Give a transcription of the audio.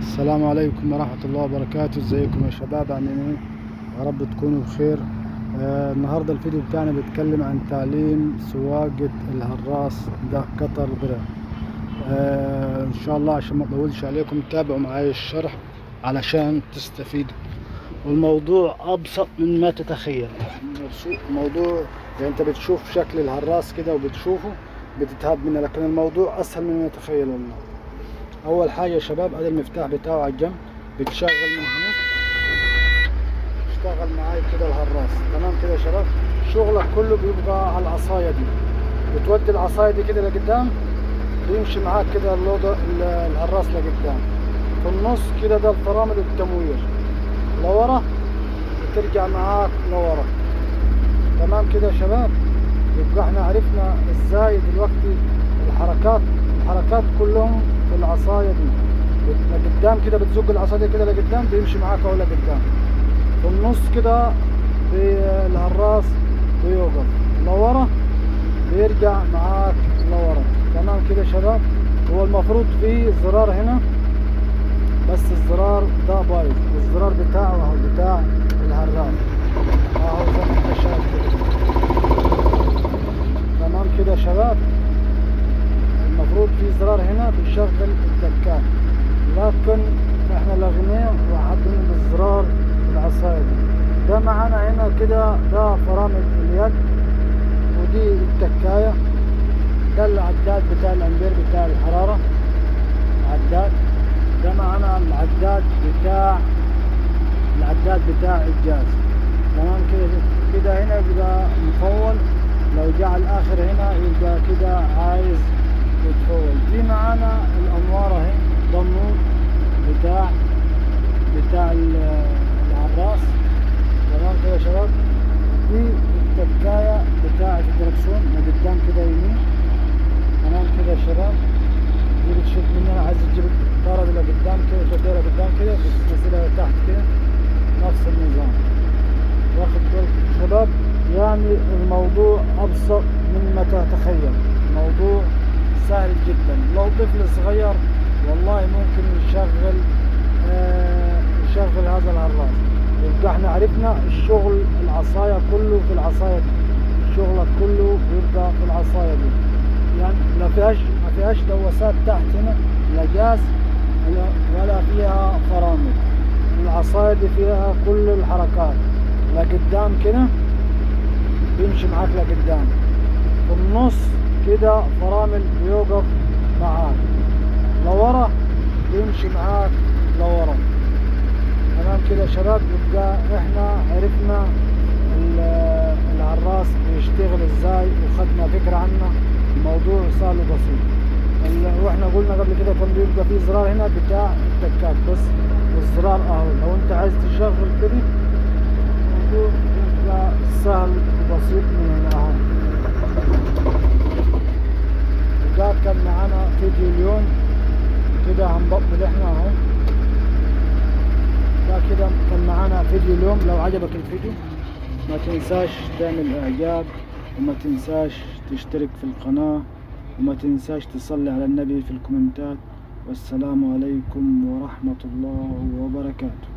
السلام عليكم ورحمة الله وبركاته. ازيكم يا شباب، عاملين ايه؟ يا رب تكونوا بخير. النهاردة الفيديو بتاعنا بيتكلم عن تعليم سواقة الهراس ده قطر برا. ان شاء الله عشان ما اطولش عليكم تابعوا معايا الشرح علشان تستفيدوا. والموضوع ابسط من ما تتخيل. الموضوع يعني انت بتشوف شكل الهراس كده وبتشوفه بتتهاب منه، لكن الموضوع اسهل من ما تتخيل والله. اول حاجه يا شباب ادي المفتاح بتاعه على الجنب، بتشغل من هنا اشتغل معاي كده الهراس. تمام كده يا شباب، شغلك كله بيبقى على العصايه دي، بتودي العصايه دي كده لقدام، بيمشي معاك كده الهراس لقدام. في النص كده ده الفرامل التموير، لورا بترجع معاك لورا. تمام كده يا شباب، يبقى احنا عرفنا ازاي دلوقتي الحركات كلهم في العصايه دي. لقدام كده بتزق العصايه دي كده لقدام، بيمشي معاك اهو لقدام. في النص كده الهراس بيوقف، لورا بيرجع معاك لورا. تمام كده يا شباب. هو المفروض في زرار هنا بس الزرار ده بايظ، الزرار بتاعه اهو بتاع الهراس اهو زي ما انت شايف كده. تمام كده يا شباب، المفروض في زرار هنا بيشغل الدكات، لكن احنا لغيناه وحاطينه بالزرار العصايه دي. ده معانا هنا كده ده فرامل اليد، ودي التكايه، ده العداد بتاع الامبير بتاع الحراره عداد. ده معانا العداد بتاع الجاز. تمام كده هنا بيبقى مفول، لو جه على الاخر هنا يبقى كده عايز يتفول. دي معانا الانوار اهي، ده النور بتاع العراس. تمام كده يا شباب. دي التكايه بتاعة الدركسيون من قدام كده يمين. تمام كده يا شباب، دي بتشد من هنا، عايز تجيب الطاره دي لقدام كده توديها لقدام كده بتنزلها لتحت كده، نفس النظام. واخد بالكم يا شباب؟ يعني الموضوع ابسط مما تتخيل، الموضوع سهل جدا. لو طفل صغير والله ممكن يشغل هذا الهراس. يبقى احنا عرفنا الشغل العصايه كله في العصايه دي، شغلك كله بيبقى في العصايه دي. يعني ما فيهاش دواسات تحت هنا، لا جاز ولا فيها فرامل. العصايه دي فيها كل الحركات. لقدام كده بيمشي معاك لقدام، في النص كده فرامل بيوقف معاك، لورا بيمشي معاك لورا. تمام كده يا شباب، يبقى احنا عرفنا الهراس بيشتغل ازاي وخدنا فكرة عنه. الموضوع سهل وبسيط. واحنا قلنا قبل كده كان بيبقى فيه زرار هنا بتاع التكات بس، والزرار اهو لو انت عايز تشغل كده الموضوع بيبقى سهل وبسيط من هنا اهو. وده كان معانا فيديو اليوم كده، هنبطل احنا اهو. ده كده كان معانا فيديو اليوم. لو عجبك الفيديو ما تنساش تعمل اعجاب، وما تنساش تشترك في القناة، وما تنساش تصلي على النبي في الكومنتات. والسلام عليكم ورحمة الله وبركاته.